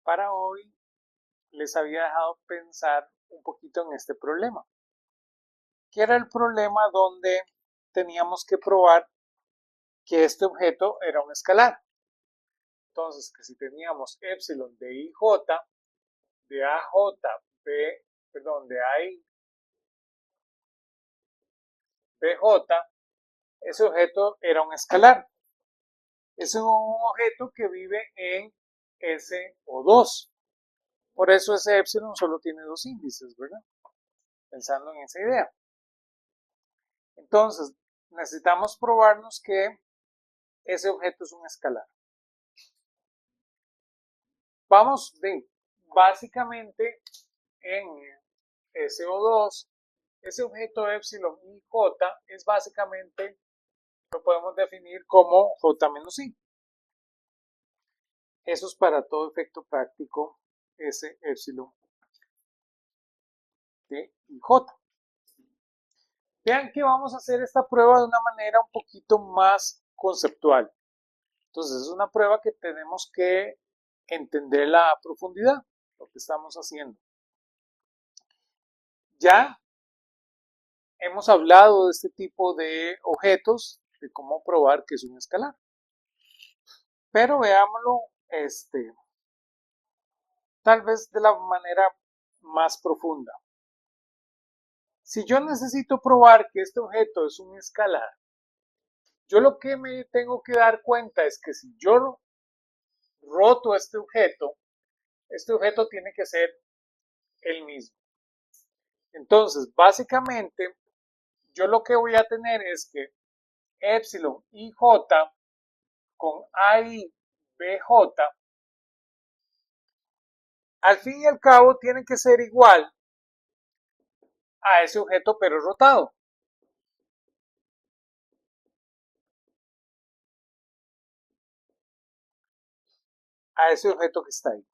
Para hoy les había dejado pensar un poquito en este problema, que era el problema donde teníamos que probar que este objeto era un escalar. Entonces, que si teníamos epsilon de ij, de aj, de ai, bj, ese objeto era un escalar. Es un objeto que vive en SO2. Por eso ese epsilon solo tiene dos índices, ¿verdad? Pensando en esa idea. Entonces, necesitamos probarnos que ese objeto es un escalar. Vamos de, básicamente, en SO2, ese objeto epsilon y j es básicamente, lo podemos definir como j menos i. Eso es para todo efecto práctico ese epsilon de ij. Vean que vamos a hacer esta prueba de una manera un poquito más conceptual. Entonces es una prueba que tenemos que entender la profundidad, lo que estamos haciendo. Ya hemos hablado de este tipo de objetos, de cómo probar que es un escalar. Pero veámoslo, tal vez de la manera más profunda. Si yo necesito probar que este objeto es un escalar, yo lo que me tengo que dar cuenta es que si yo roto este objeto tiene que ser el mismo. Entonces, básicamente, yo lo que voy a tener es que epsilon ij con ai bj, al fin y al cabo tiene que ser igual a ese objeto pero rotado. A ese objeto que está ahí.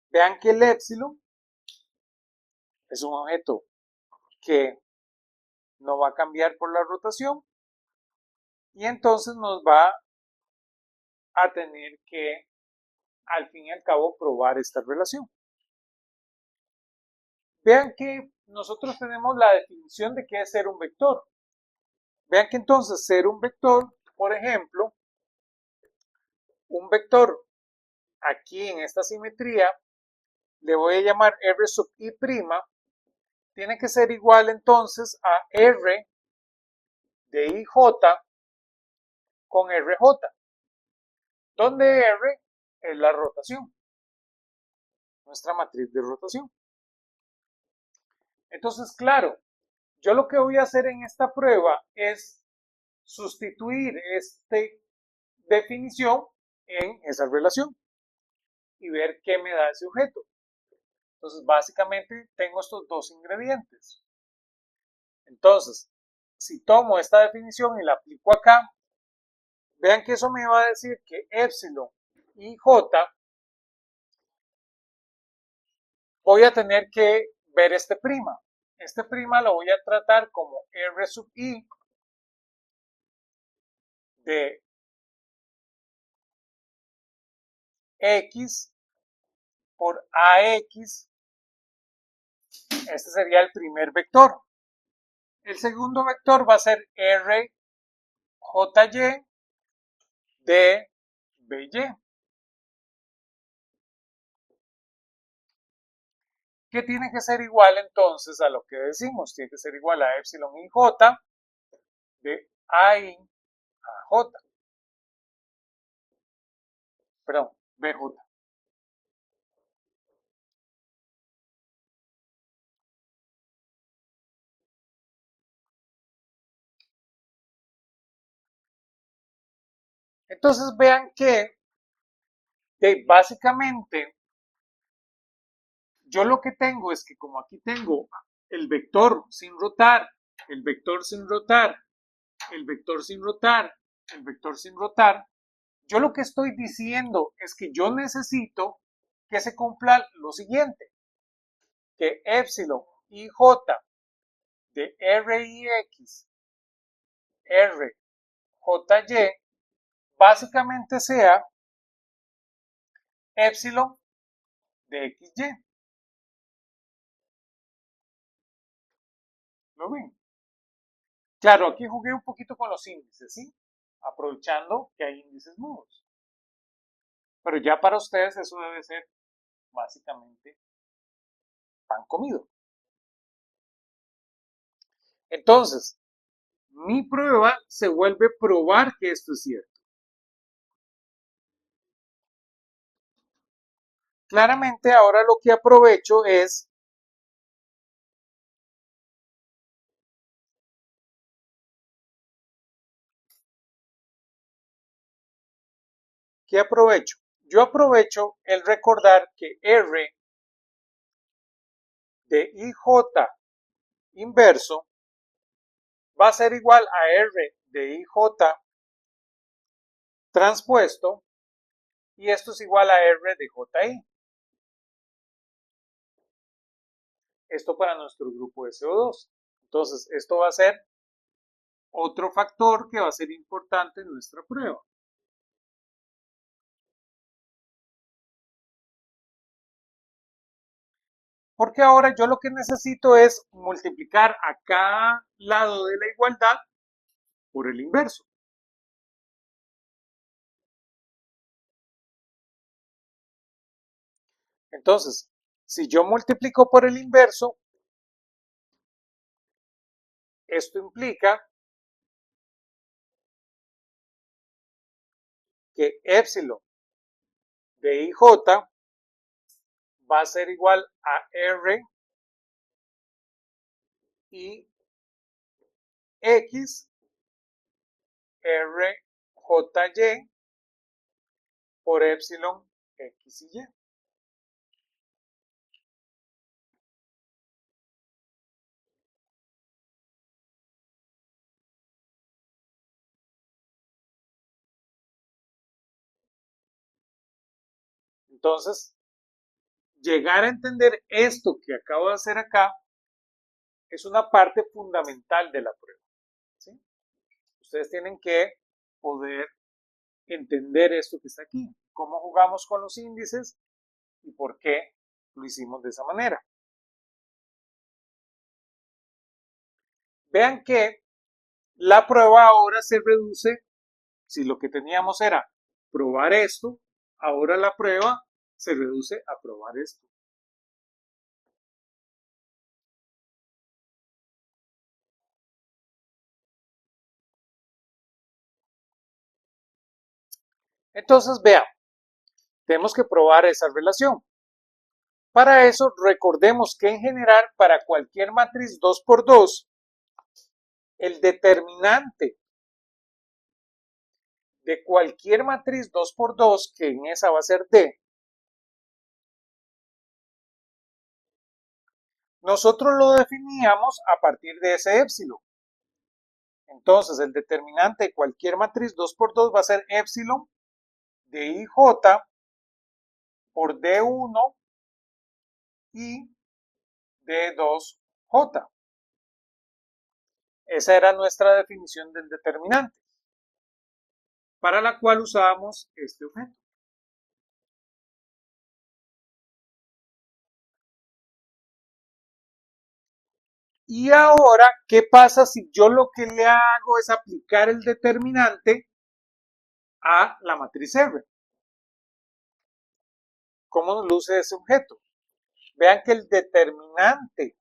Vean que el epsilon es un objeto que no va a cambiar por la rotación y entonces nos va a tener que al fin y al cabo probar esta relación. Vean que nosotros tenemos la definición de qué es ser un vector. Vean que entonces ser un vector, por ejemplo, un vector aquí en esta simetría, le voy a llamar R sub i', tiene que ser igual entonces a R de IJ con RJ, donde R es la rotación, nuestra matriz de rotación. Entonces, claro, yo lo que voy a hacer en esta prueba es sustituir esta definición en esa relación y ver qué me da ese objeto. Entonces, básicamente tengo estos dos ingredientes. Entonces, si tomo esta definición y la aplico acá, vean que eso me va a decir que epsilon y j voy a tener que ver este prima. Este prima lo voy a tratar como R sub i de x por ax. Este sería el primer vector. El segundo vector va a ser rjy de by. Que tiene que ser igual entonces a lo que decimos. Tiene que ser igual a epsilon y j de ai a j. Perdón, bj. Entonces vean que básicamente yo lo que tengo es que como aquí tengo el vector sin rotar, el vector sin rotar, el vector sin rotar, el vector sin rotar, yo lo que estoy diciendo es que yo necesito que se cumpla lo siguiente, que epsilon y j de rix, rjy, básicamente sea epsilon de XY. ¿Lo ven? Claro, aquí jugué un poquito con los índices, ¿sí? Aprovechando que hay índices nudos. Pero ya para ustedes eso debe ser básicamente pan comido. Entonces, mi prueba se vuelve probar que esto es cierto. Claramente ahora lo que aprovecho es ¿qué aprovecho? Yo aprovecho el recordar que R de IJ inverso va a ser igual a R de IJ transpuesto y esto es igual a R de JI. Esto para nuestro grupo de CO2. Entonces, esto va a ser otro factor que va a ser importante en nuestra prueba. Porque ahora yo lo que necesito es multiplicar a cada lado de la igualdad por el inverso. Entonces, si yo multiplico por el inverso, esto implica que épsilon de IJ va a ser igual a R y X RJY por épsilon X y Y. Entonces, llegar a entender esto que acabo de hacer acá es una parte fundamental de la prueba, ¿sí? Ustedes tienen que poder entender esto que está aquí, cómo jugamos con los índices y por qué lo hicimos de esa manera. Vean que la prueba ahora se reduce, si lo que teníamos era probar esto, ahora la prueba se reduce a probar esto. Entonces, vean, tenemos que probar esa relación. Para eso, recordemos que en general, para cualquier matriz 2×2, el determinante de cualquier matriz 2×2, que en esa va a ser D, nosotros lo definíamos a partir de ese épsilon. Entonces, el determinante de cualquier matriz 2×2 va a ser épsilon de IJ por D1 y D2J. Esa era nuestra definición del determinante, para la cual usábamos este objeto. Y ahora, ¿qué pasa si yo lo que le hago es aplicar el determinante a la matriz R? ¿Cómo nos luce ese objeto? Vean que el determinante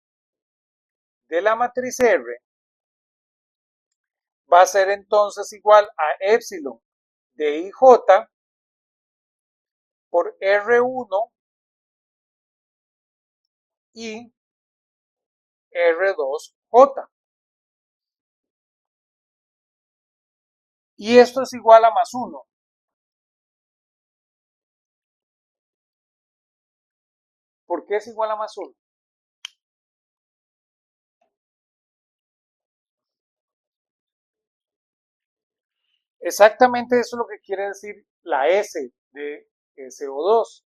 de la matriz R va a ser entonces igual a épsilon de IJ por R1 y R2J. Y esto es igual a más 1. ¿Por qué es igual a más 1? Exactamente eso es lo que quiere decir la S de SO2.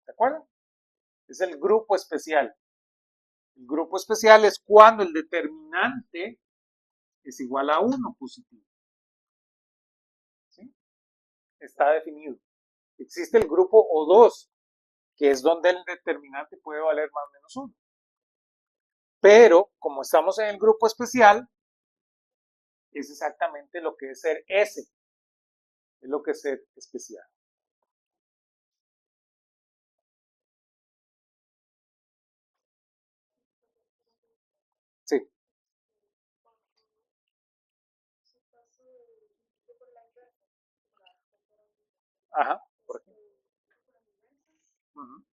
¿De acuerdo? Es el grupo especial. El grupo especial es cuando el determinante es igual a 1 positivo. ¿Sí? Está definido. Existe el grupo O2, que es donde el determinante puede valer más o menos 1. Pero, como estamos en el grupo especial, es exactamente lo que es ser S, es lo que es ser especial. Sí. Ajá. Por aquí. Uh-huh.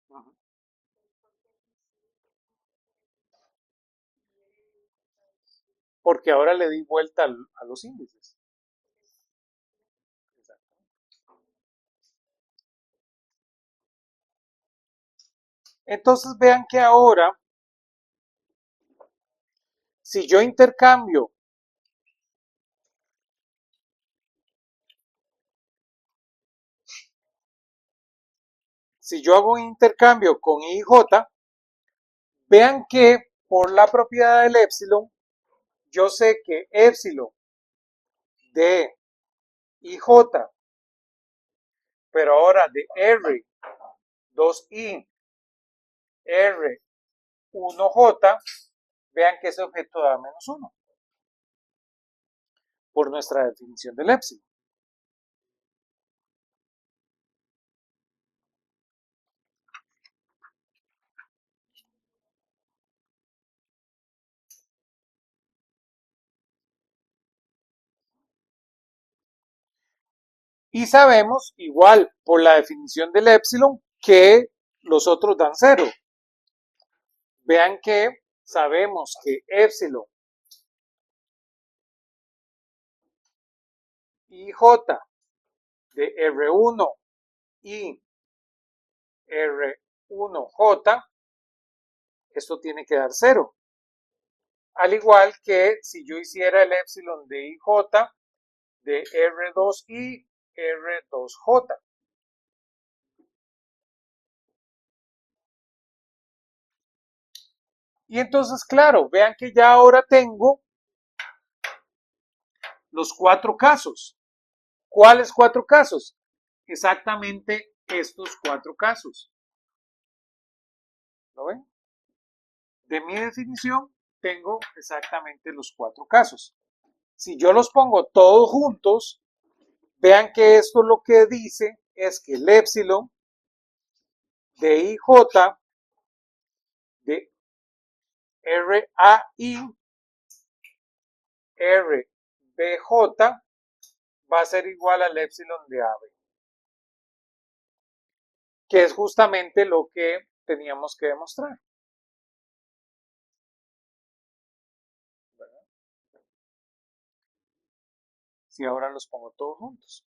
Uh-huh. Porque ahora le di vuelta a los índices. Exacto. Entonces vean que ahora, si yo intercambio si yo hago un intercambio con IJ, vean que por la propiedad del épsilon, yo sé que épsilon de IJ, pero ahora de R2I, R1J, vean que ese objeto da menos 1 por nuestra definición del épsilon. Y sabemos, igual por la definición del épsilon, que los otros dan 0. Vean que sabemos que épsilon IJ de R1 y R1J, esto tiene que dar 0. Al igual que si yo hiciera el épsilon de IJ de R2I, R2J. Y entonces, claro, vean que ya ahora tengo los 4 casos. ¿Cuáles 4 casos? Exactamente estos 4 casos. ¿Lo ven? De mi definición tengo exactamente los 4 casos. Si yo los pongo todos juntos, vean que esto lo que dice es que el épsilon de IJ de RAI RBJ va a ser igual al épsilon de AB, que es justamente lo que teníamos que demostrar. ¿Verdad? Si ahora los pongo todos juntos.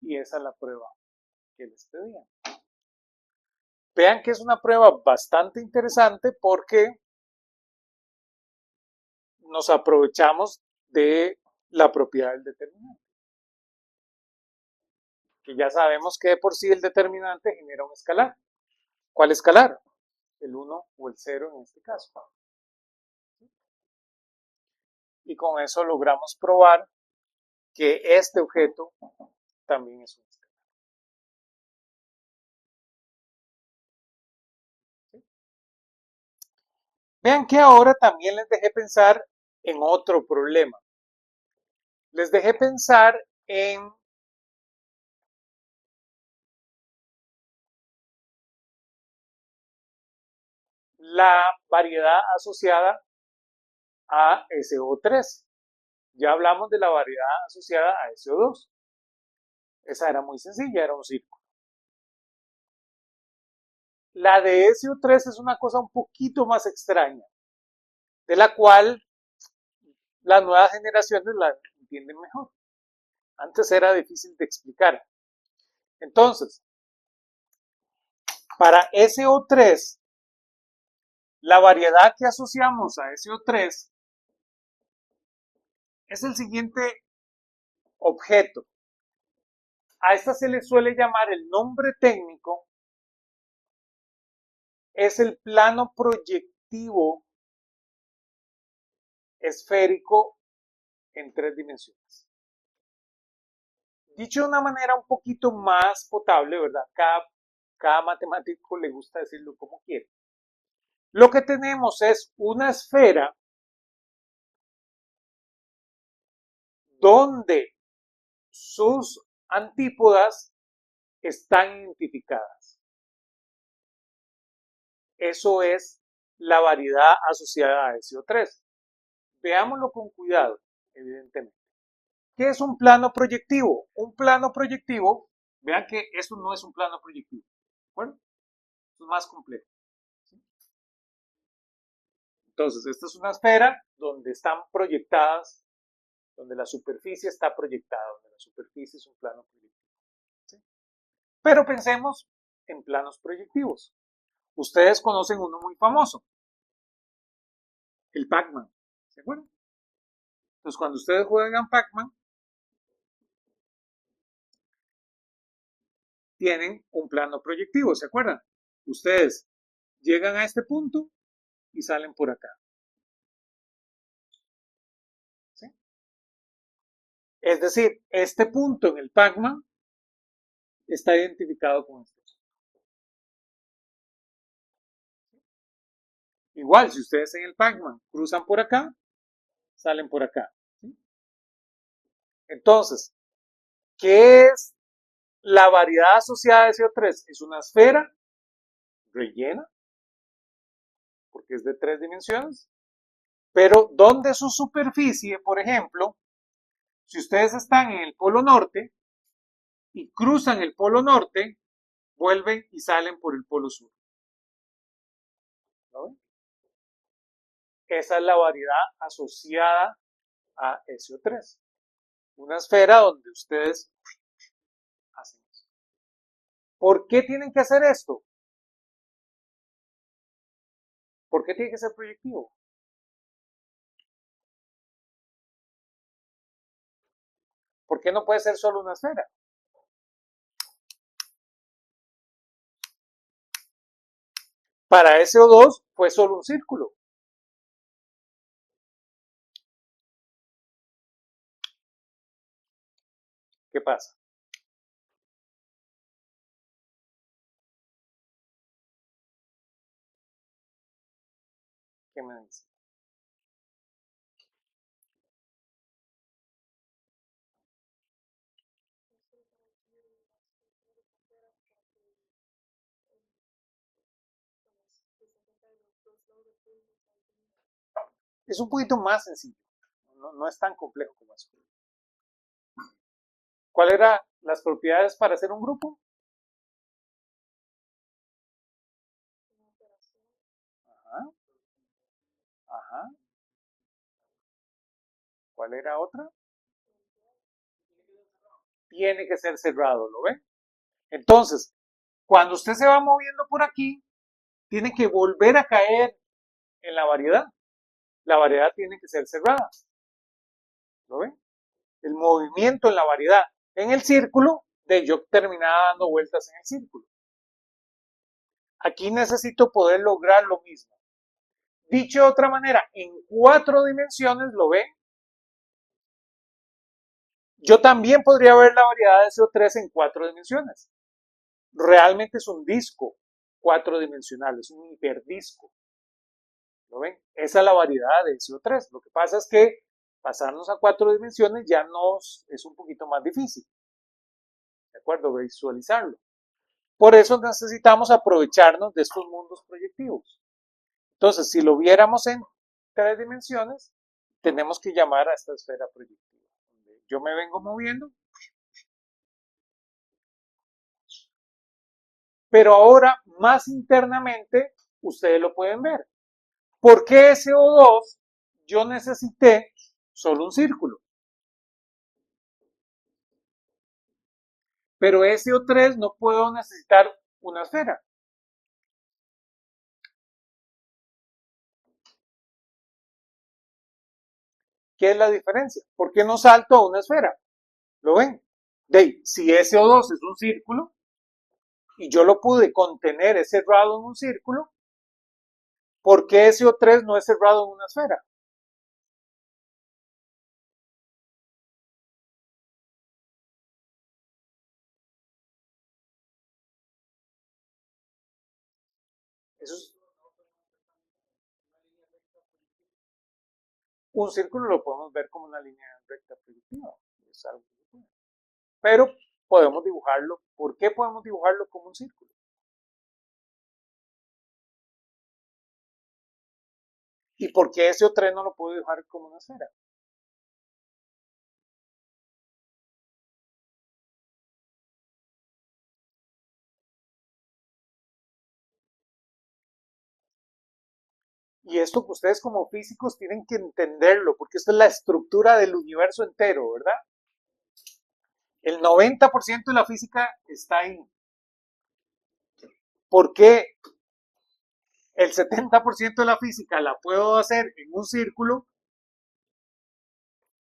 Y esa es la prueba que les pedía. Vean que es una prueba bastante interesante porque nos aprovechamos de la propiedad del determinante. Que ya sabemos que de por sí el determinante genera un escalar. ¿Cuál escalar? El 1 o el 0 en este caso. Y con eso logramos probar que este objeto también es un escalar. ¿Sí? Vean que ahora también les dejé pensar en otro problema. Les dejé pensar en la variedad asociada a SO3. Ya hablamos de la variedad asociada a SO2. Esa era muy sencilla, era un círculo. La de SO3 es una cosa un poquito más extraña, de la cual las nuevas generaciones la entienden mejor. Antes era difícil de explicar. Entonces, para SO3, la variedad que asociamos a SO3 es el siguiente objeto. A esta se le suele llamar el nombre técnico, es el plano proyectivo esférico en 3 dimensiones. Dicho de una manera un poquito más potable, ¿verdad? Cada matemático le gusta decirlo como quiere. Lo que tenemos es una esfera donde sus antípodas están identificadas. Eso es la variedad asociada a SO3. Veámoslo con cuidado, evidentemente. ¿Qué es un plano proyectivo? Un plano proyectivo, vean que eso no es un plano proyectivo. Bueno, es más complejo. Entonces, esta es una esfera donde están proyectadas, donde la superficie está proyectada, donde la superficie es un plano proyectivo. ¿Sí? Pero pensemos en planos proyectivos. Ustedes conocen uno muy famoso, el Pac-Man. ¿Se acuerdan? Entonces, cuando ustedes juegan Pac-Man, tienen un plano proyectivo, ¿se acuerdan? Ustedes llegan a este punto y salen por acá. ¿Sí? Es decir, este punto en el Pac-Man está identificado con este. Igual, si ustedes en el Pac-Man cruzan por acá, salen por acá. ¿Sí? Entonces, ¿qué es la variedad asociada a SO3? Es una esfera rellena, porque es de 3 dimensiones, pero donde su superficie, por ejemplo, si ustedes están en el polo norte y cruzan el polo norte, vuelven y salen por el polo sur. ¿No ven? Esa es la variedad asociada a SO3. Una esfera donde ustedes hacen eso. ¿Por qué tienen que hacer esto? ¿Por qué tiene que ser proyectivo? ¿Por qué no puede ser solo una esfera? Para SO2 fue solo un círculo. ¿Qué pasa? ¿Qué me dice? Es un poquito más sencillo. No es tan complejo como eso. ¿Cuáles eran las propiedades para hacer un grupo? Ajá. Ajá. ¿Cuál era otra? Tiene que ser cerrado, ¿lo ven? Entonces, cuando usted se va moviendo por aquí, tiene que volver a caer en la variedad. La variedad tiene que ser cerrada. ¿Lo ven? El movimiento en la variedad. En el círculo, yo terminaba dando vueltas en el círculo. Aquí necesito poder lograr lo mismo. Dicho de otra manera, en 4 dimensiones, ¿lo ven? Yo también podría ver la variedad de CO3 en 4 dimensiones. Realmente es un disco 4-dimensional, es un hiperdisco. ¿Lo ven? Esa es la variedad de CO3. Lo que pasa es que pasarnos a 4 dimensiones ya nos es un poquito más difícil. ¿De acuerdo? Visualizarlo. Por eso necesitamos aprovecharnos de estos mundos proyectivos. Entonces, si lo viéramos en 3 dimensiones, tenemos que llamar a esta esfera proyectiva. Yo me vengo moviendo, pero ahora más internamente ustedes lo pueden ver. ¿Por qué SO2 yo necesité solo un círculo? pero SO3 no puedo necesitar una esfera. ¿Qué es la diferencia? ¿Por qué no salto a una esfera? ¿Lo ven? Si SO2 es un círculo y yo lo pude contener, es cerrado en un círculo, ¿por qué SO3 no es cerrado en una esfera? Eso es, un círculo lo podemos ver como una línea recta proyectiva. Es algo pero podemos dibujarlo. ¿Por qué podemos dibujarlo como un círculo? ¿Y por qué SO3 no lo puedo dibujar como una esfera? Y esto que ustedes como físicos tienen que entenderlo, porque esta es la estructura del universo entero, ¿verdad? El 90% de la física está ahí. ¿Por qué el 70% de la física la puedo hacer en un círculo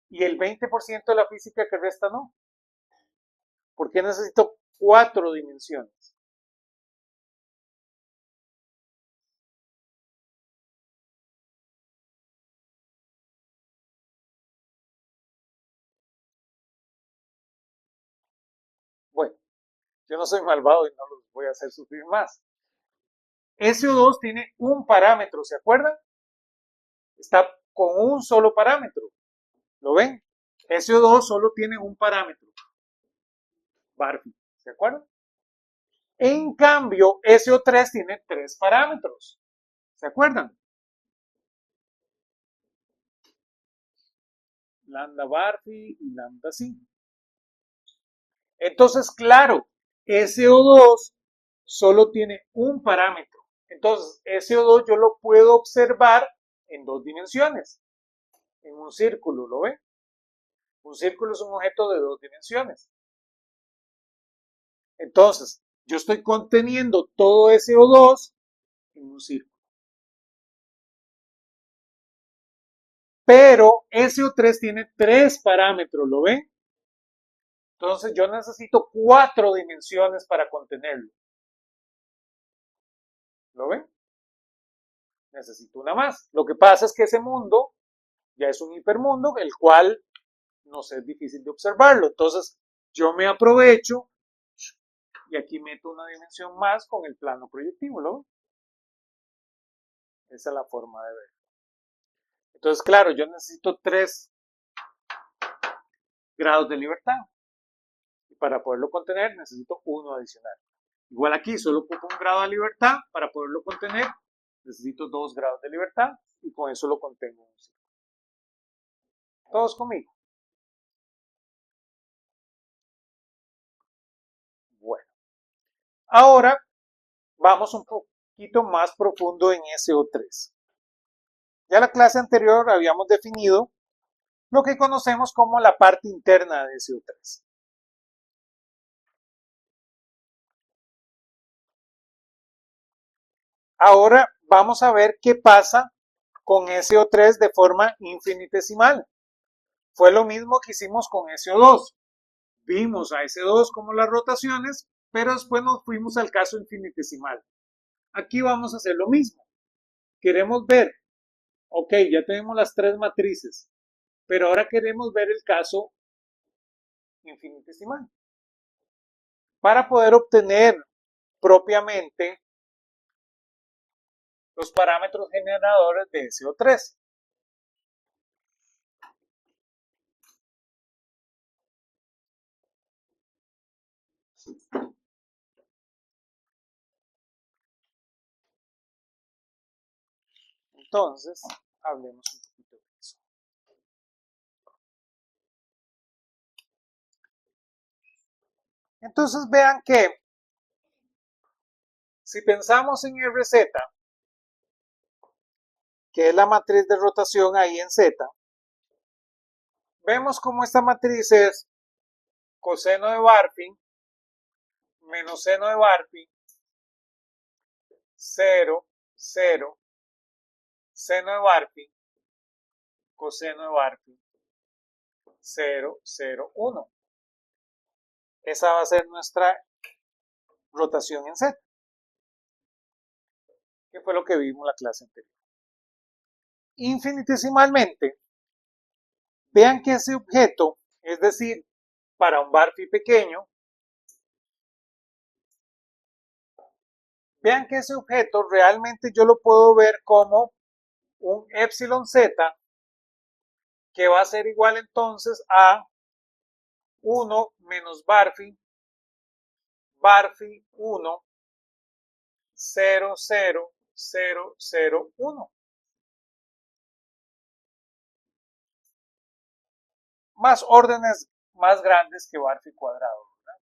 y el 20% de la física que resta no? ¿Por qué necesito 4 dimensiones? Bueno, yo no soy malvado y no los voy a hacer sufrir más. SO2 tiene un parámetro, ¿se acuerdan? Está con un solo parámetro. ¿Lo ven? SO2 solo tiene un parámetro. Barfi, ¿se acuerdan? En cambio, SO3 tiene 3 parámetros. ¿Se acuerdan? Lambda Barfi y lambda C. Entonces, claro, SO2 solo tiene un parámetro. Entonces, SO2 yo lo puedo observar en 2 dimensiones. En un círculo, ¿lo ven? Un círculo es un objeto de 2 dimensiones. Entonces, yo estoy conteniendo todo SO2 en un círculo. Pero SO3 tiene 3 parámetros, ¿lo ven? Entonces yo necesito 4 dimensiones para contenerlo. ¿Lo ven? Necesito una más. Lo que pasa es que ese mundo ya es un hipermundo, el cual nos es difícil de observarlo. Entonces yo me aprovecho y aquí meto una dimensión más con el plano proyectivo, ¿lo ven? Esa es la forma de ver. Entonces, claro, yo necesito 3 grados de libertad. Y para poderlo contener necesito uno adicional. Igual aquí solo ocupo un grado de libertad. Para poderlo contener necesito 2 grados de libertad y con eso lo contengo. Todos conmigo. Bueno, ahora vamos un poquito más profundo en SO3. Ya en la clase anterior habíamos definido lo que conocemos como la parte interna de SO3. Ahora vamos a ver qué pasa con SO3 de forma infinitesimal. Fue lo mismo que hicimos con SO2. Vimos a S2 como las rotaciones, pero después nos fuimos al caso infinitesimal. Aquí vamos a hacer lo mismo. Queremos ver, ok, ya tenemos las 3 matrices, pero ahora queremos ver el caso infinitesimal. Para poder obtener propiamente los parámetros generadores de SO3. Entonces, hablemos un poquito de eso. Entonces vean que si pensamos en RZ, que es la matriz de rotación ahí en Z, vemos como esta matriz es coseno de Barphy menos seno de Barphi, 0, 0, seno de Barphi, coseno de Barphi, 0, 0, 1. Esa va a ser nuestra rotación en Z, que fue lo que vimos en la clase anterior. Infinitesimalmente, vean que ese objeto, es decir, para un Barphi pequeño, vean que ese objeto realmente yo lo puedo ver como un epsilon z, que va a ser igual entonces a 1 menos Barphi, Barphi 1, 0, 0, 0, 0, 1. Más órdenes más grandes que Barphi cuadrado, ¿verdad?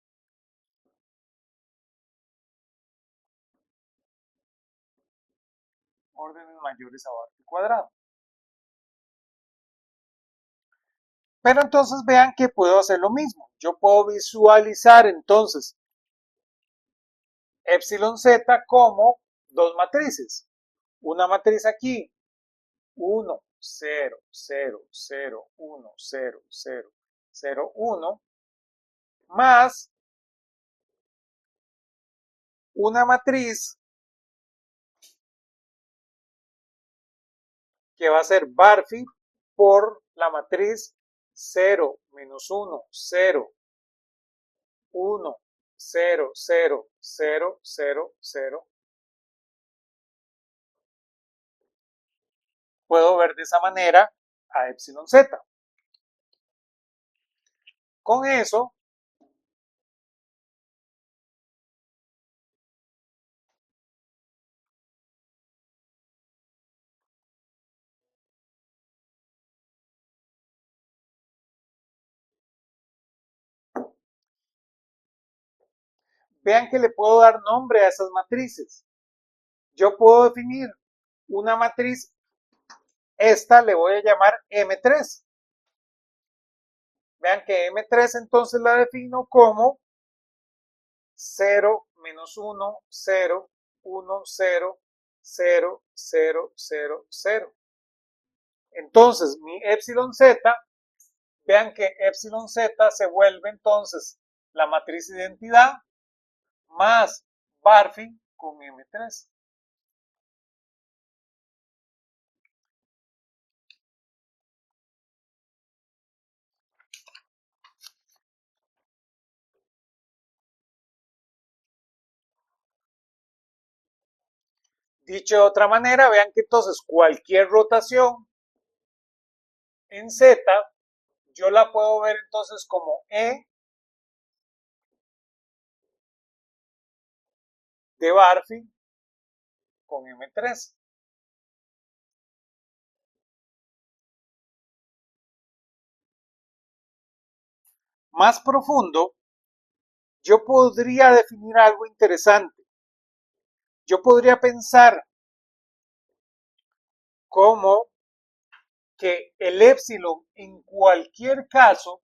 Órdenes mayores a Barphi cuadrado. Pero entonces vean que puedo hacer lo mismo. Yo puedo visualizar entonces epsilon z como dos matrices. Una matriz aquí, 1, 0, 0, 0, 1, 0, 0, 0, 1, más una matriz que va a ser Barphi por la matriz 0, menos 1, 0, 1, 0, 0, 0, 0, 0. Puedo ver de esa manera a epsilon z. Con eso, vean que le puedo dar nombre a esas matrices. Yo puedo definir una matriz, esta le voy a llamar M3. Vean que M3 entonces la defino como 0, menos 1, 0, 1, 0, 0, 0, 0, 0. Entonces mi epsilon z, vean que epsilon z se vuelve entonces la matriz identidad más Barphi con M3. Dicho de otra manera, vean que entonces cualquier rotación en Z, yo la puedo ver entonces como E de Barphi con M3. Más profundo, yo podría definir algo interesante. Yo podría pensar como que el épsilon en cualquier caso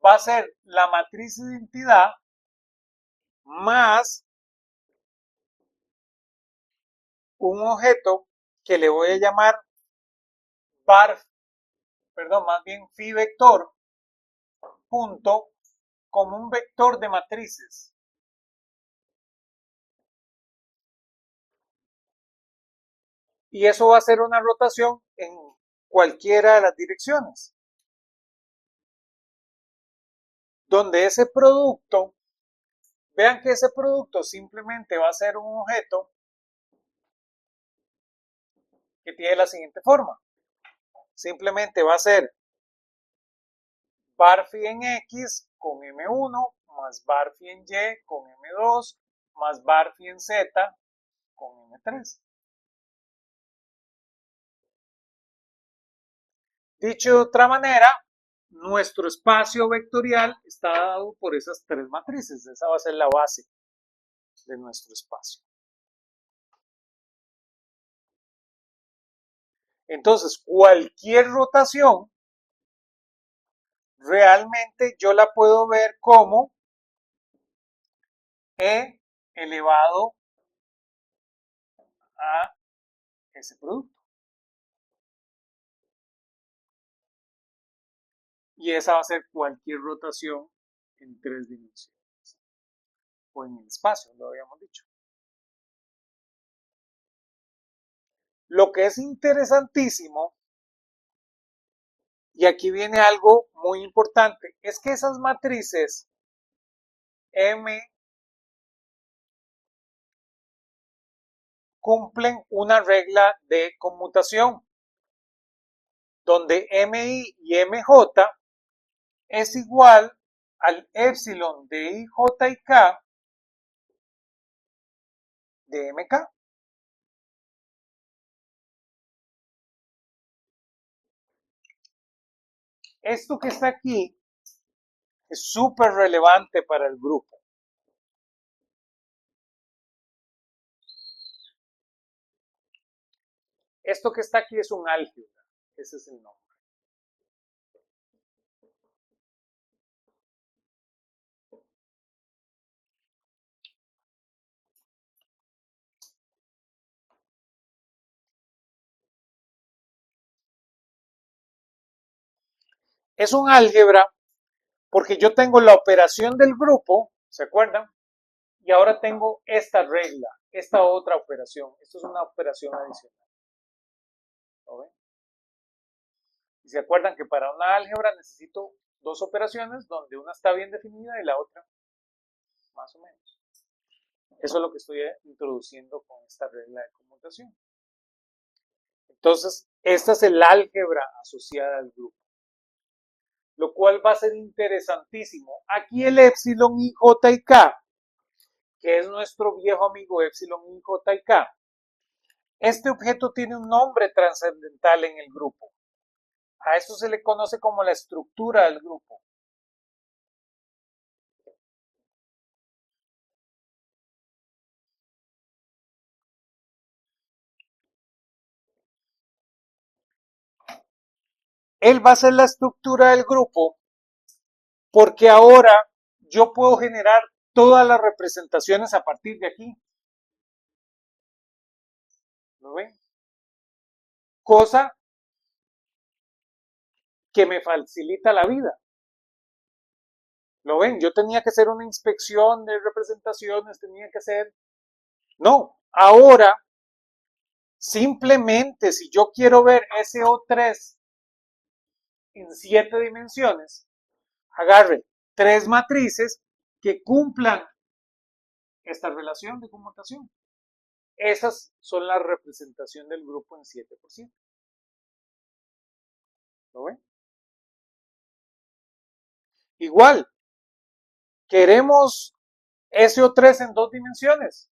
va a ser la matriz de identidad más un objeto que le voy a llamar var, perdón, más bien phi vector, punto, como un vector de matrices. Y eso va a ser una rotación en cualquiera de las direcciones. Donde ese producto, vean que ese producto simplemente va a ser un objeto que tiene la siguiente forma. Simplemente va a ser Barphi en X con M1 más Barphi en Y con M2 más Barphi en Z con M3. Dicho de otra manera, nuestro espacio vectorial está dado por esas tres matrices. Esa va a ser la base de nuestro espacio. Entonces, cualquier rotación realmente yo la puedo ver como E elevado a ese producto. Y esa va a ser cualquier rotación en 3 dimensiones. O en el espacio, lo habíamos dicho. Lo que es interesantísimo, y aquí viene algo muy importante, es que esas matrices M cumplen una regla de conmutación, donde MI y MJ es igual al epsilon de IJ y K de MK. Esto que está aquí es súper relevante para el grupo. Esto que está aquí es un álgebra, ese es el nombre. Es un álgebra porque yo tengo la operación del grupo, ¿se acuerdan? Y ahora tengo esta regla, esta otra operación. Esto es una operación adicional. ¿Lo ven? Y se acuerdan que para una álgebra necesito 2 operaciones donde una está bien definida y la otra más o menos. Eso es lo que estoy introduciendo con esta regla de conmutación. Entonces, esta es el álgebra asociada al grupo, lo cual va a ser interesantísimo. Aquí el epsilon i, j y k, que es nuestro viejo amigo epsilon i, j y k, este objeto tiene un nombre trascendental en el grupo. A esto se le conoce como la estructura del grupo. Él va a ser la estructura del grupo porque ahora yo puedo generar todas las representaciones a partir de aquí. ¿Lo ven? Cosa que me facilita la vida. ¿Lo ven? Yo tenía que hacer una inspección de representaciones, tenía que hacer... No, ahora simplemente si yo quiero ver SO3 en 7 dimensiones, agarre 3 matrices que cumplan esta relación de conmutación. Esas son la representación del grupo en 7%. ¿Lo ven? Igual, queremos SO3 en 2 dimensiones.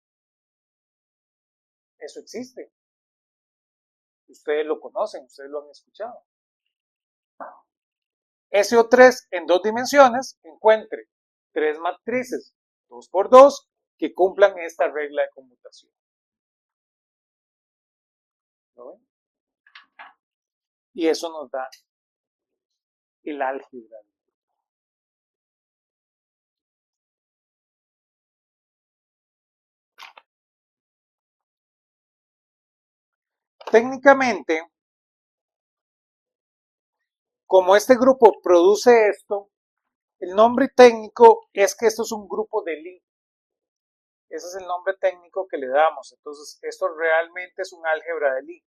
Eso existe. Ustedes lo conocen, ustedes lo han escuchado. SO3 en 2 dimensiones, encuentre 3 matrices 2 por 2 que cumplan esta regla de conmutación. ¿Lo ven? Y eso nos da el álgebra. Técnicamente, como este grupo produce esto, el nombre técnico es que esto es un grupo de Lie. Ese es el nombre técnico que le damos. Entonces, esto realmente es un álgebra de Lie.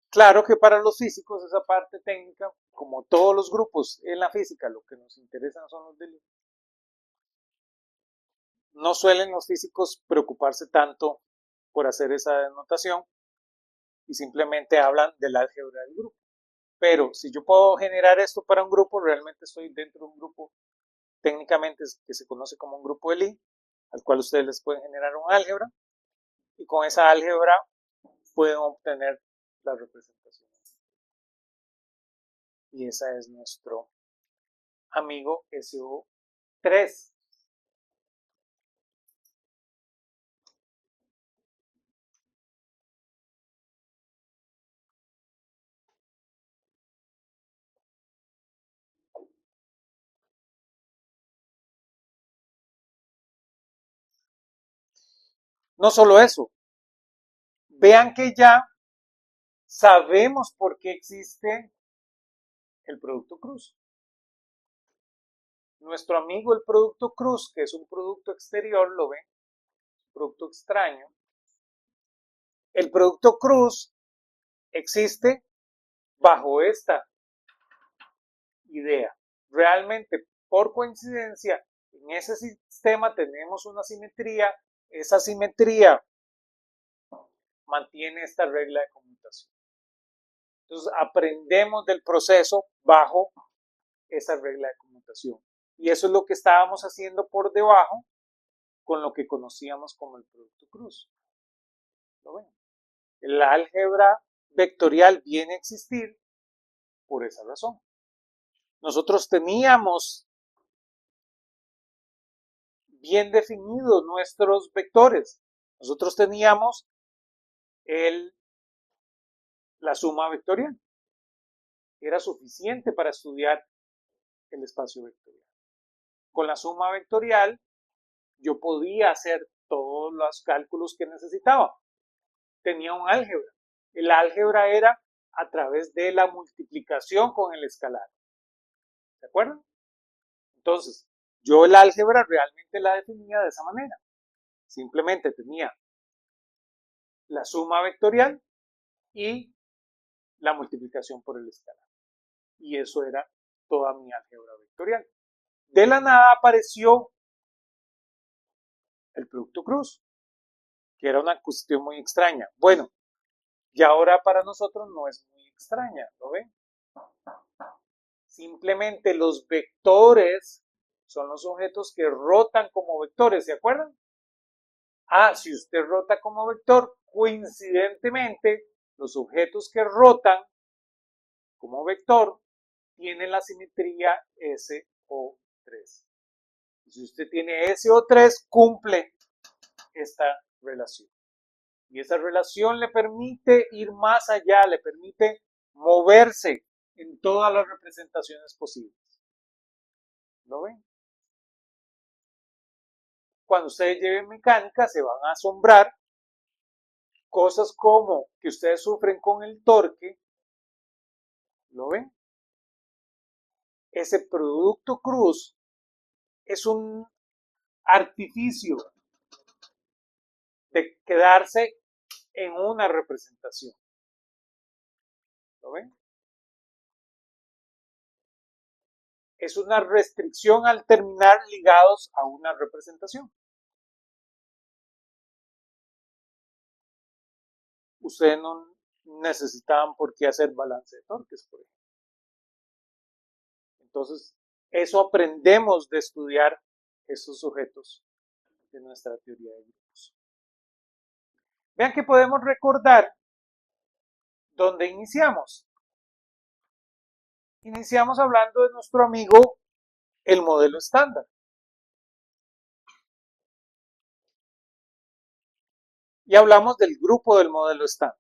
Claro que para los físicos esa parte técnica, como todos los grupos en la física, lo que nos interesan son los de Lie. No suelen los físicos preocuparse tanto por hacer esa denotación y simplemente hablan del álgebra del grupo. Pero si yo puedo generar esto para un grupo, realmente estoy dentro de un grupo técnicamente que se conoce como un grupo de Lie, al cual ustedes les pueden generar un álgebra y con esa álgebra pueden obtener la representación. Y esa es nuestro amigo SO3. No solo eso, vean que ya sabemos por qué existe el producto cruz. Nuestro amigo el producto cruz, que es un producto exterior, ¿lo ven? Producto extraño. El producto cruz existe bajo esta idea. Realmente, por coincidencia, en ese sistema tenemos una simetría. Esa simetría mantiene esta regla de conmutación. Entonces, aprendemos del proceso bajo esa regla de conmutación. Y eso es lo que estábamos haciendo por debajo con lo que conocíamos como el producto cruz. ¿Lo ven? El álgebra vectorial viene a existir por esa razón. Nosotros teníamos bien definidos nuestros vectores. Nosotros teníamos la suma vectorial. Era suficiente para estudiar el espacio vectorial. Con la suma vectorial yo podía hacer todos los cálculos que necesitaba. Tenía un álgebra. El álgebra era a través de la multiplicación con el escalar. ¿De acuerdo? Entonces, yo el álgebra realmente la definía de esa manera. Simplemente tenía la suma vectorial y la multiplicación por el escalar. Y eso era toda mi álgebra vectorial. De la nada apareció el producto cruz, que era una cuestión muy extraña. Bueno, y ahora para nosotros no es muy extraña, ¿lo ven? Simplemente los vectores son los objetos que rotan como vectores, ¿se acuerdan? Si usted rota como vector, coincidentemente, los objetos que rotan como vector tienen la simetría SO3. Si usted tiene SO3, cumple esta relación. Y esa relación le permite ir más allá, le permite moverse en todas las representaciones posibles. ¿Lo ven? Cuando ustedes lleven mecánica se van a asombrar cosas como que ustedes sufren con el torque. ¿Lo ven? Ese producto cruz es un artificio de quedarse en una representación. ¿Lo ven? Es una restricción al terminar ligados a una representación. Ustedes no necesitaban por qué hacer balance de torques, por ejemplo. Entonces, eso aprendemos de estudiar esos sujetos de nuestra teoría de grupos. Vean que podemos recordar dónde iniciamos. Iniciamos hablando de nuestro amigo el modelo estándar. Y hablamos del grupo del modelo estándar.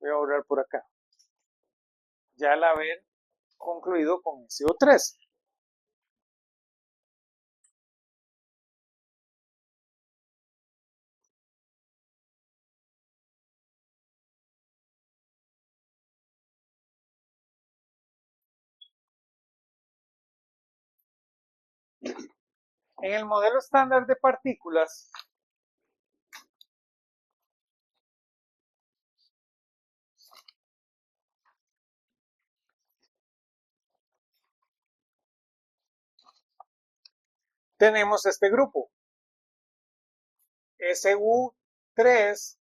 Voy a borrar por acá. Ya al haber concluido con SO3. En el modelo estándar de partículas, tenemos este grupo. SU3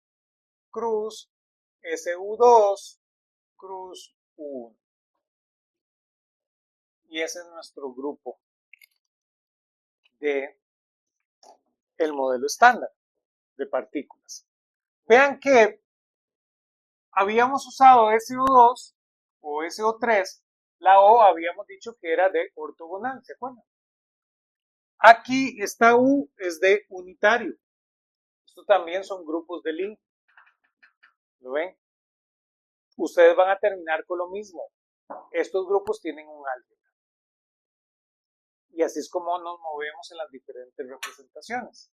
cruz SU2 cruz U1. Y ese es nuestro grupo de el modelo estándar de partículas. Vean que habíamos usado SO2 o SO3, la O habíamos dicho que era de ortogonal, ¿se acuerdan? Aquí esta U es de unitario. Esto también son grupos de Lie. ¿Lo ven? Ustedes van a terminar con lo mismo. Estos grupos tienen un álgebra. Y así es como nos movemos en las diferentes representaciones.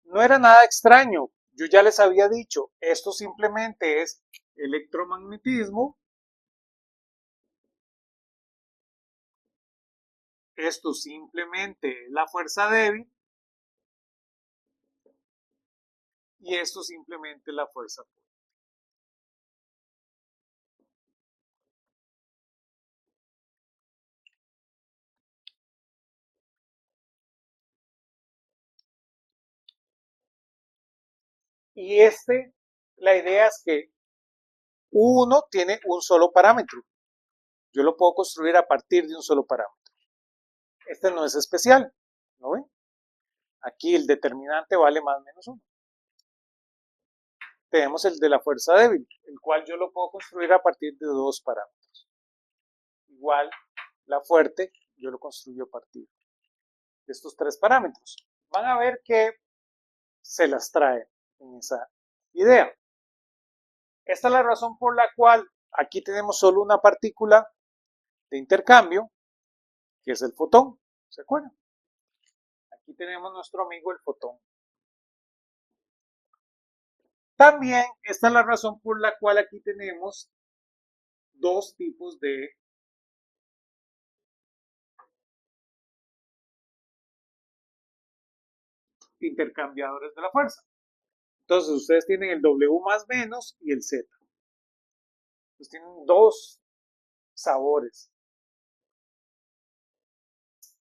No era nada extraño. Yo ya les había dicho, esto simplemente es electromagnetismo. Esto simplemente es la fuerza débil. Y esto simplemente es la fuerza fuerte. Y la idea es que uno tiene un solo parámetro. Yo lo puedo construir a partir de un solo parámetro. Este no es especial, ¿no ven? Aquí el determinante vale más o menos 1. Tenemos el de la fuerza débil, el cual yo lo puedo construir a partir de 2 parámetros. Igual la fuerte, yo lo construyo a partir de estos 3 parámetros. Van a ver que se las trae en esa idea. Esta es la razón por la cual aquí tenemos solo una partícula de intercambio, que es el fotón. ¿Se acuerdan? Aquí tenemos nuestro amigo el fotón. También esta es la razón por la cual aquí tenemos dos tipos de intercambiadores de la fuerza. Entonces ustedes tienen el W más menos y el Z. Entonces tienen dos sabores.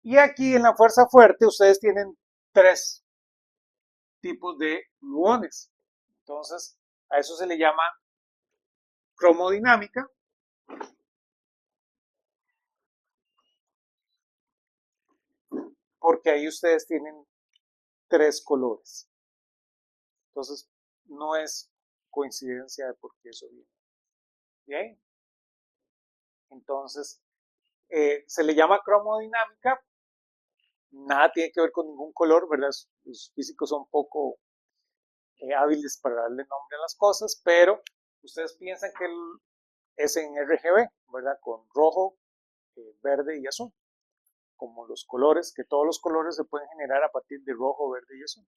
Y aquí en la fuerza fuerte ustedes tienen 3 tipos de gluones. Entonces a eso se le llama cromodinámica. Porque ahí ustedes tienen 3 colores. Entonces no es coincidencia de por qué eso viene. Bien. Entonces se le llama cromodinámica. Nada tiene que ver con ningún color, ¿verdad? Los físicos son poco hábiles para darle nombre a las cosas, pero ustedes piensan que es en RGB, ¿verdad? Con rojo, verde y azul, como los colores, que todos los colores se pueden generar a partir de rojo, verde y azul.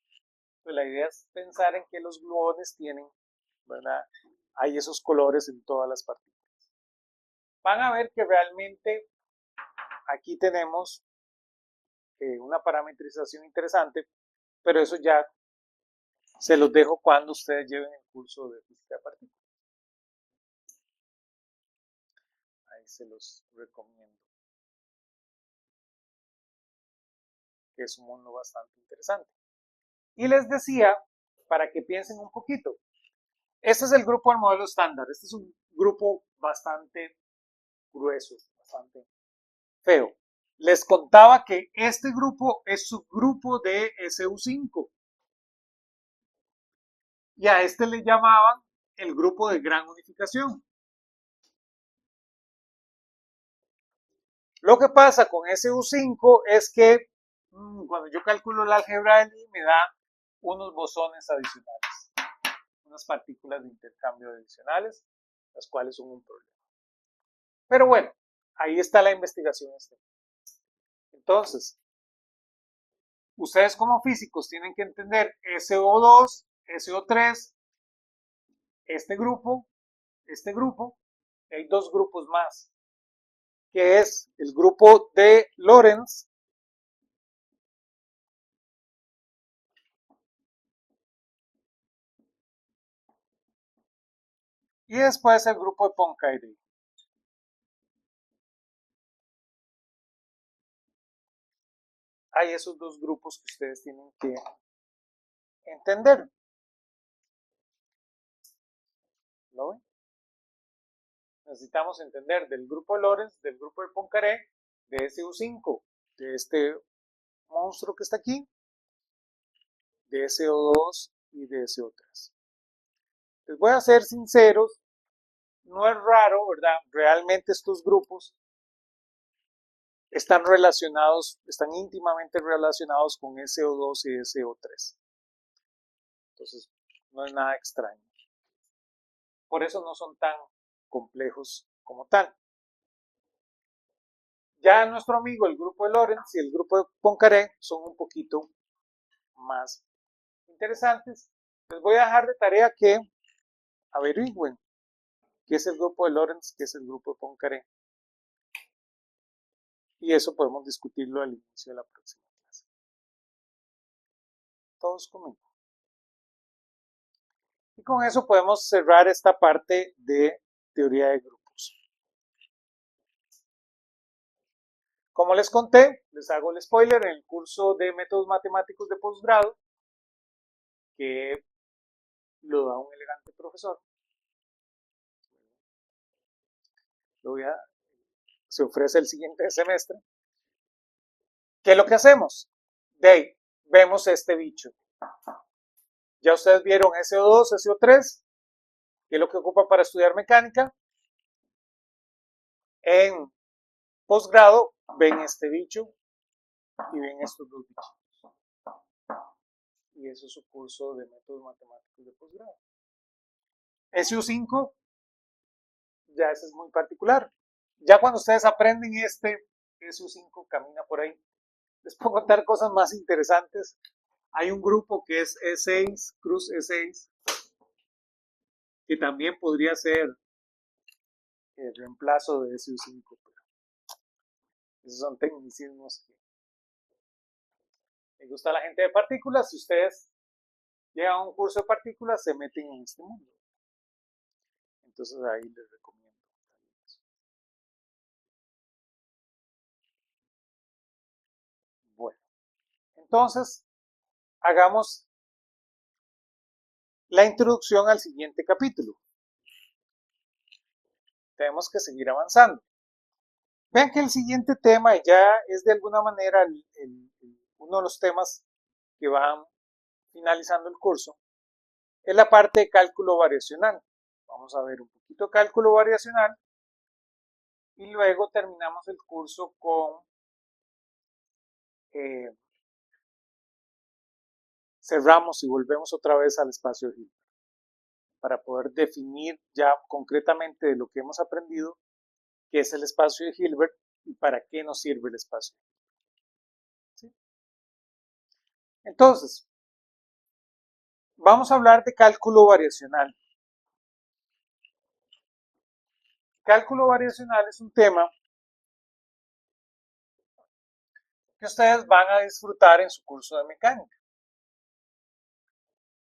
Pues la idea es pensar en que los gluones tienen, ¿verdad? Hay esos colores en todas las partículas. Van a ver que realmente aquí tenemos una parametrización interesante, pero eso ya se los dejo cuando ustedes lleven el curso de física de partículas. Ahí se los recomiendo. Que es un mundo bastante interesante. Y les decía, para que piensen un poquito, este es el grupo del modelo estándar. Este es un grupo bastante grueso, bastante feo. Les contaba que este grupo es subgrupo de SU5. Y a este le llamaban el grupo de gran unificación. Lo que pasa con SU5 es que cuando yo calculo la álgebra de Lie me da unos bosones adicionales, unas partículas de intercambio adicionales, las cuales son un problema. Pero bueno, ahí está la investigación. Entonces, ustedes como físicos tienen que entender SO2, SO3, este grupo, hay 2 grupos más, que es el grupo de Lorentz y después el grupo de Poincaré. Hay esos 2 grupos que ustedes tienen que entender. ¿Lo ven? Necesitamos entender del grupo de Lorentz, del grupo de Poincaré, de SU5, de este monstruo que está aquí, de SO2 y de SO3. Les voy a ser sinceros, no es raro, ¿verdad? Realmente estos grupos están relacionados, están íntimamente relacionados con SO2 y SO3. Entonces, no es nada extraño. Por eso no son tan complejos como tal. Ya nuestro amigo, el grupo de Lorentz y el grupo de Poincaré, son un poquito más interesantes, les voy a dejar de tarea que averigüen qué es el grupo de Lorentz, qué es el grupo de Poincaré. Y eso podemos discutirlo al inicio de la próxima clase. Todos conmigo. Y con eso podemos cerrar esta parte de teoría de grupos. Como les conté, les hago el spoiler, en el curso de métodos matemáticos de posgrado, que lo da un elegante profesor, se ofrece el siguiente semestre. ¿Qué es lo que hacemos? Vemos este bicho. Ya ustedes vieron SO2, SO3, que es lo que ocupa para estudiar mecánica. En posgrado ven este bicho y ven estos dos bichos. Y eso es su curso de métodos matemáticos de posgrado. SO5, ya ese es muy particular. Ya cuando ustedes aprenden este, SO5 camina por ahí. Les puedo contar cosas más interesantes. Hay un grupo que es E6, Cruz E6, que también podría ser el reemplazo de SO5. Esos son tecnicismos que me gusta a la gente de partículas. Si ustedes llegan a un curso de partículas, se meten en este mundo. Entonces ahí les recomiendo. Bueno, entonces hagamos la introducción al siguiente capítulo. Tenemos que seguir avanzando. Vean que el siguiente tema ya es de alguna manera uno de los temas que van finalizando el curso. Es la parte de cálculo variacional. Vamos a ver un poquito de cálculo variacional y luego terminamos el curso con cerramos y volvemos otra vez al espacio de Hilbert para poder definir ya concretamente de lo que hemos aprendido qué es el espacio de Hilbert y para qué nos sirve el espacio. ¿Sí? Entonces, vamos a hablar de cálculo variacional. Cálculo variacional es un tema que ustedes van a disfrutar en su curso de mecánica.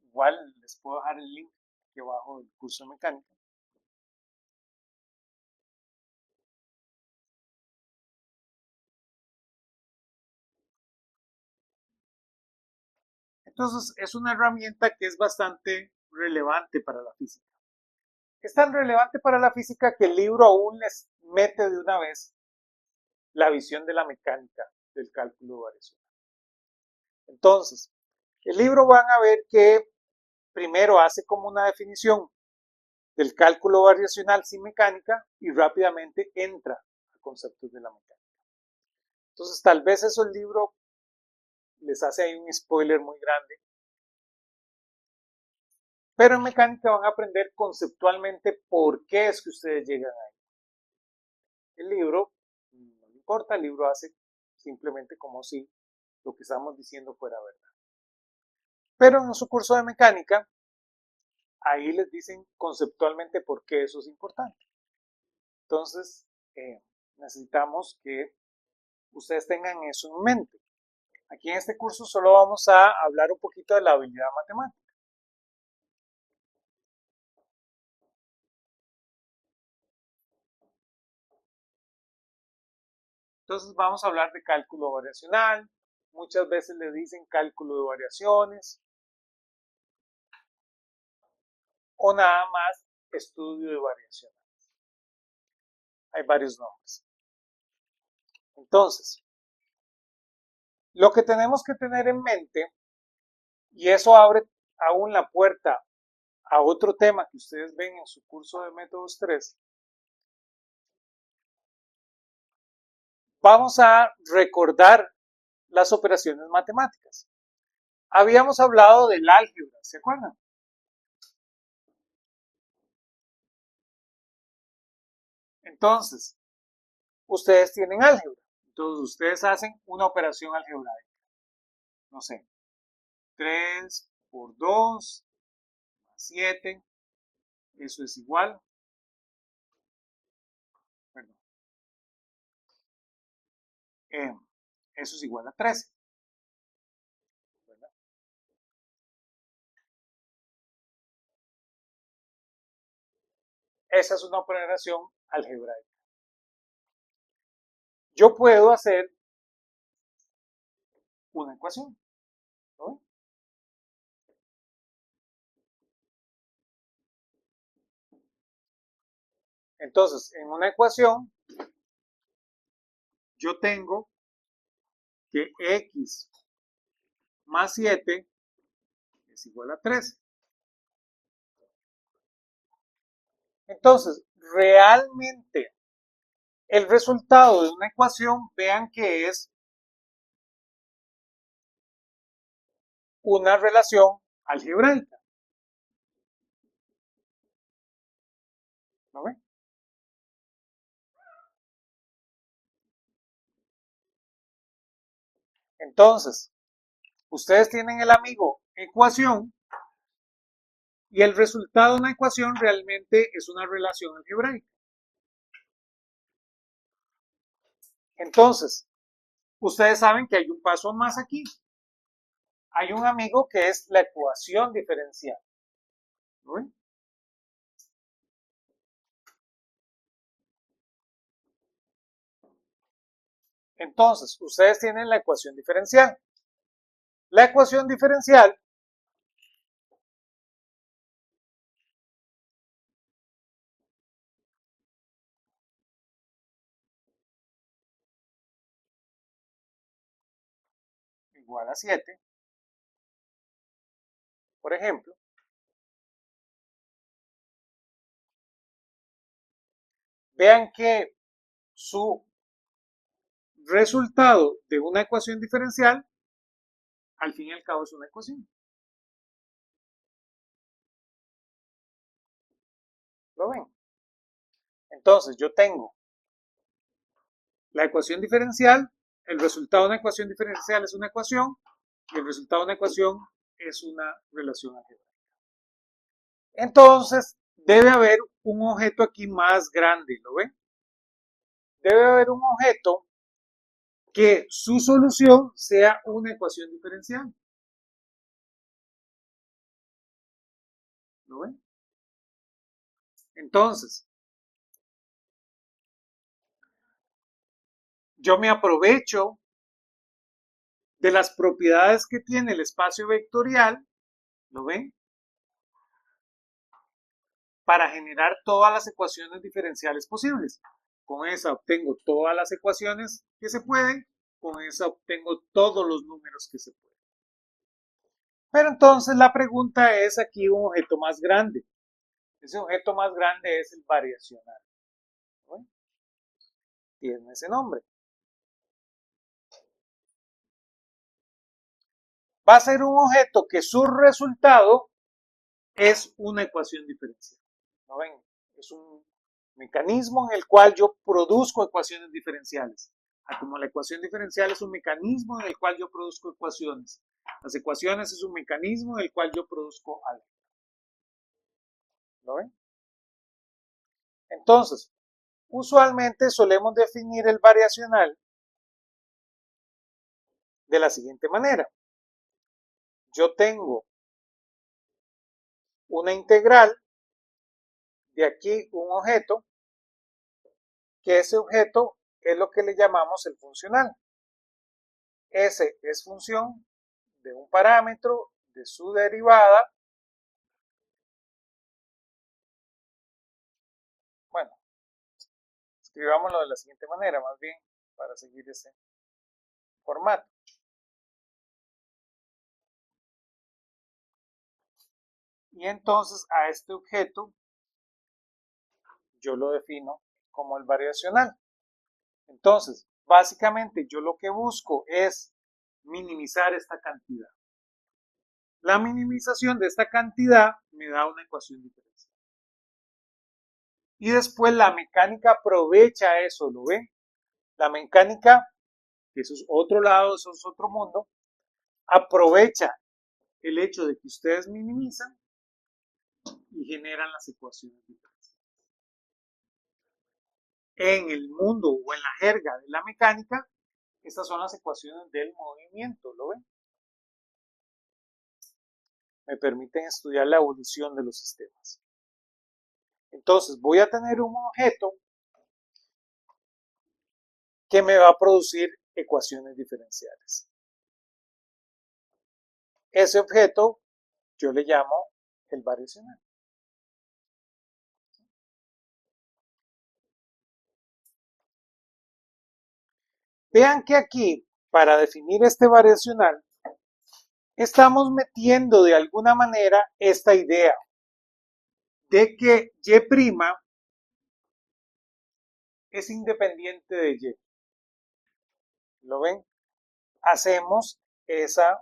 Igual les puedo dejar el link aquí abajo del curso de mecánica. Entonces, es una herramienta que es bastante relevante para la física. Es tan relevante para la física que el libro aún les mete de una vez la visión de la mecánica del cálculo variacional. Entonces, el libro van a ver que primero hace como una definición del cálculo variacional sin mecánica y rápidamente entra a conceptos de la mecánica. Entonces, tal vez eso el libro les hace ahí un spoiler muy grande. Pero en mecánica van a aprender conceptualmente por qué es que ustedes llegan ahí. El libro, no le importa, el libro hace simplemente como si lo que estamos diciendo fuera verdad. Pero en su curso de mecánica, ahí les dicen conceptualmente por qué eso es importante. Entonces, necesitamos que ustedes tengan eso en mente. Aquí en este curso solo vamos a hablar un poquito de la habilidad matemática. Entonces vamos a hablar de cálculo variacional. Muchas veces le dicen cálculo de variaciones. O nada más estudio de variaciones. Hay varios nombres. Entonces, lo que tenemos que tener en mente, y eso abre aún la puerta a otro tema que ustedes ven en su curso de métodos 3, vamos a recordar las operaciones matemáticas. Habíamos hablado del álgebra, ¿se acuerdan? Entonces, ustedes tienen álgebra. Entonces, ustedes hacen una operación algebraica. No sé, 3 por 2 más 7, eso es igual, perdón, eso es igual a 13. ¿Verdad? Esa es una operación algebraica. Yo puedo hacer una ecuación, ¿no? Entonces, en una ecuación, yo tengo que x más 7 es igual a 13. Entonces, realmente, el resultado de una ecuación, vean que es una relación algebraica. ¿No ven? Entonces, ustedes tienen el amigo ecuación y el resultado de una ecuación realmente es una relación algebraica. Entonces, ustedes saben que hay un paso más aquí. Hay un amigo que es la ecuación diferencial. ¿No ven? Entonces, ustedes tienen la ecuación diferencial. La ecuación diferencial igual a 7, por ejemplo, vean que su resultado de una ecuación diferencial, al fin y al cabo, es una ecuación. ¿Lo ven? Entonces, yo tengo la ecuación diferencial, el resultado de una ecuación diferencial es una ecuación, y el resultado de una ecuación es una relación algebraica. Entonces, debe haber un objeto aquí más grande, ¿lo ven? Debe haber un objeto que su solución sea una ecuación diferencial. ¿Lo ven? Entonces, yo me aprovecho de las propiedades que tiene el espacio vectorial, ¿lo ven? Para generar todas las ecuaciones diferenciales posibles. Con esa obtengo todas las ecuaciones que se pueden, con esa obtengo todos los números que se pueden. Pero entonces la pregunta es aquí un objeto más grande. Ese objeto más grande es el variacional. ¿No? Tiene ese nombre. Va a ser un objeto que su resultado es una ecuación diferencial. ¿No ven? Es un mecanismo en el cual yo produzco ecuaciones diferenciales. Como la ecuación diferencial es un mecanismo en el cual yo produzco ecuaciones. Las ecuaciones es un mecanismo en el cual yo produzco algo. ¿Lo ven? Entonces, usualmente solemos definir el variacional de la siguiente manera. Yo tengo una integral de aquí un objeto, que ese objeto es lo que le llamamos el funcional. S es función de un parámetro, de su derivada. Bueno, escribámoslo de la siguiente manera, más bien, para seguir ese formato. Y entonces a este objeto yo lo defino como el variacional. Entonces, básicamente yo lo que busco es minimizar esta cantidad. La minimización de esta cantidad me da una ecuación diferencial. Y después la mecánica aprovecha eso, ¿lo ven? La mecánica, que eso es otro lado, eso es otro mundo, aprovecha el hecho de que ustedes minimizan y generan las ecuaciones diferenciales. En el mundo o en la jerga de la mecánica, estas son las ecuaciones del movimiento, ¿lo ven? Me permiten estudiar la evolución de los sistemas. Entonces, voy a tener un objeto que me va a producir ecuaciones diferenciales. Ese objeto yo le llamo el variacional. Vean que aquí, para definir este variacional, estamos metiendo de alguna manera esta idea de que Y' es independiente de Y. ¿Lo ven? Hacemos esa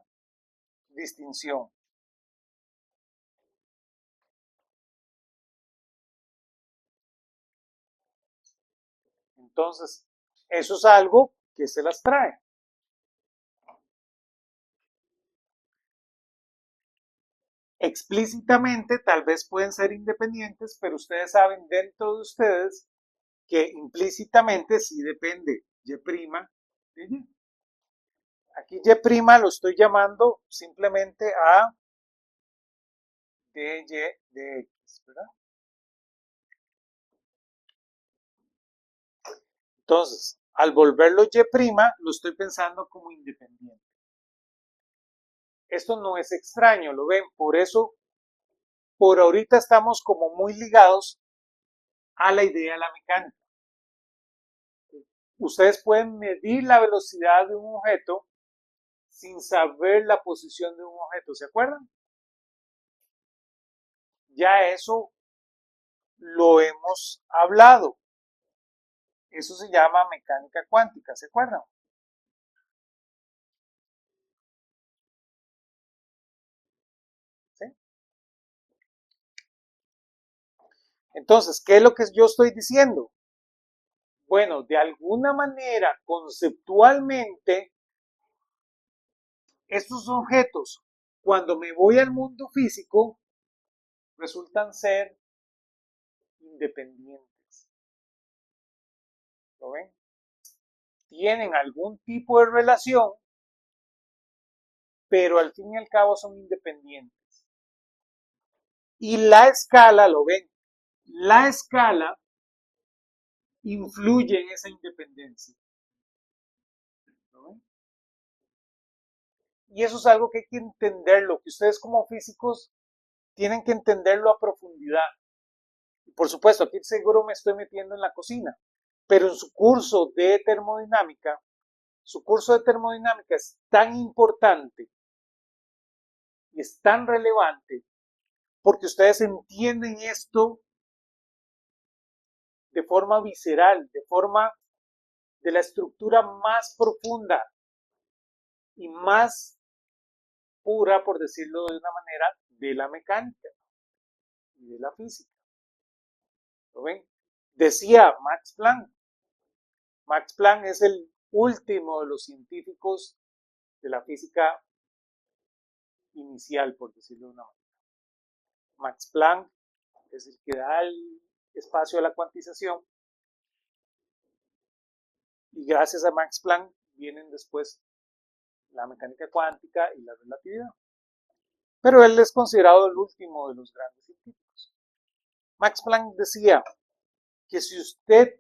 distinción. Entonces, eso es algo que se las trae. Explícitamente tal vez pueden ser independientes, pero ustedes saben dentro de ustedes que implícitamente sí depende Y' de Y. Aquí Y' lo estoy llamando simplemente a dy de x, ¿verdad? Entonces, al volverlo Y', lo estoy pensando como independiente. Esto no es extraño, ¿lo ven? Por eso, por ahorita estamos como muy ligados a la idea de la mecánica. Ustedes pueden medir la velocidad de un objeto sin saber la posición de un objeto, ¿se acuerdan? Ya eso lo hemos hablado. Eso se llama mecánica cuántica, ¿se acuerdan? ¿Sí? Entonces, ¿qué es lo que yo estoy diciendo? Bueno, de alguna manera, conceptualmente, estos objetos, cuando me voy al mundo físico, resultan ser independientes. ¿Lo ven? Tienen algún tipo de relación, pero al fin y al cabo son independientes. Y la escala, ¿lo ven? La escala influye en esa independencia. ¿Lo ven? Y eso es algo que hay que entenderlo, que ustedes como físicos tienen que entenderlo a profundidad. Y por supuesto, aquí seguro me estoy metiendo en la cocina, pero en su curso de termodinámica es tan importante y es tan relevante porque ustedes entienden esto de forma visceral, de forma de la estructura más profunda y más pura, por decirlo de una manera, de la mecánica y de la física. ¿Lo ven? Decía Max Planck es el último de los científicos de la física inicial, por decirlo de una manera. Max Planck es el que da el espacio a la cuantización y gracias a Max Planck vienen después la mecánica cuántica y la relatividad. Pero él es considerado el último de los grandes científicos. Max Planck decía que si usted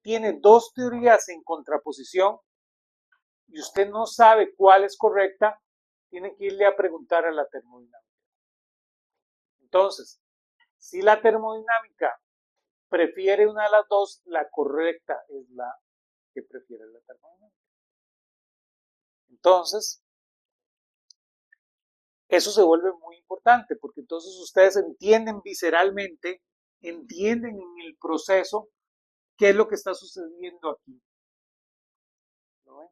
tiene dos teorías en contraposición y usted no sabe cuál es correcta, tiene que irle a preguntar a la termodinámica. Entonces, si la termodinámica prefiere una de las dos, la correcta es la que prefiere la termodinámica. Entonces, eso se vuelve muy importante porque entonces ustedes entienden visceralmente, entienden en el proceso qué es lo que está sucediendo aquí. ¿No ven?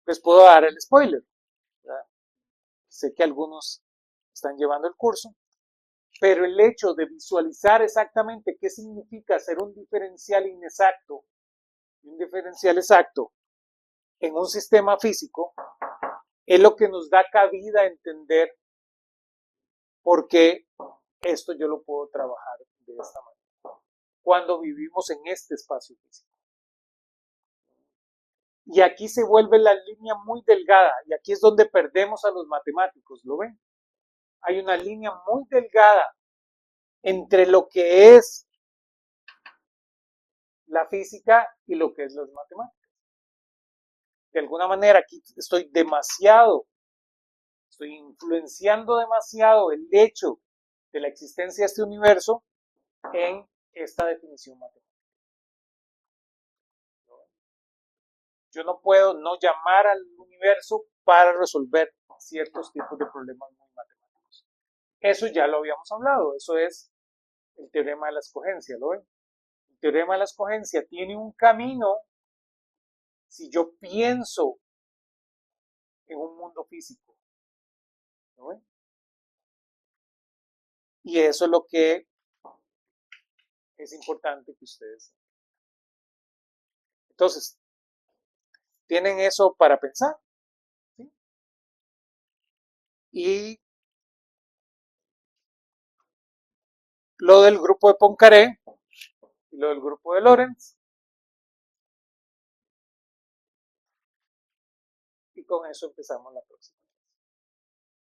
Les puedo dar el spoiler, ¿verdad? Sé que algunos están llevando el curso, pero el hecho de visualizar exactamente qué significa hacer un diferencial inexacto y un diferencial exacto en un sistema físico es lo que nos da cabida a entender por qué esto yo lo puedo trabajar de esta manera, cuando vivimos en este espacio físico. Y aquí se vuelve la línea muy delgada, y aquí es donde perdemos a los matemáticos, ¿lo ven? Hay una línea muy delgada entre lo que es la física y lo que es las matemáticas. De alguna manera aquí estoy influenciando demasiado el hecho de la existencia de este universo en esta definición matemática. Yo no puedo no llamar al universo para resolver ciertos tipos de problemas muy matemáticos. Eso ya lo habíamos hablado, eso es el teorema de la escogencia, ¿lo ven? El teorema de la escogencia tiene un camino si yo pienso en un mundo físico, ¿lo ven? Y eso es lo que es importante que ustedes. Entonces, tienen eso para pensar, ¿sí? Y lo del grupo de Poincaré y lo del grupo de Lorentz. Y con eso empezamos la próxima.